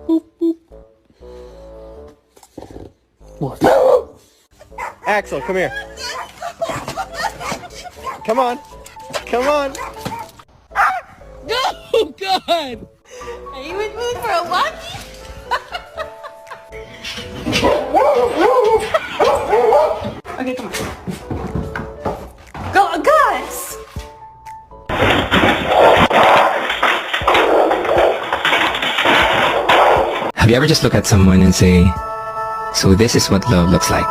Boop, boop. What? Axel, come here. Come on. Come on. No, God! Are you in mood for a walkie? Okay, come on. Go, Gus! Have you ever just looked at someone and say, so this is what love looks like?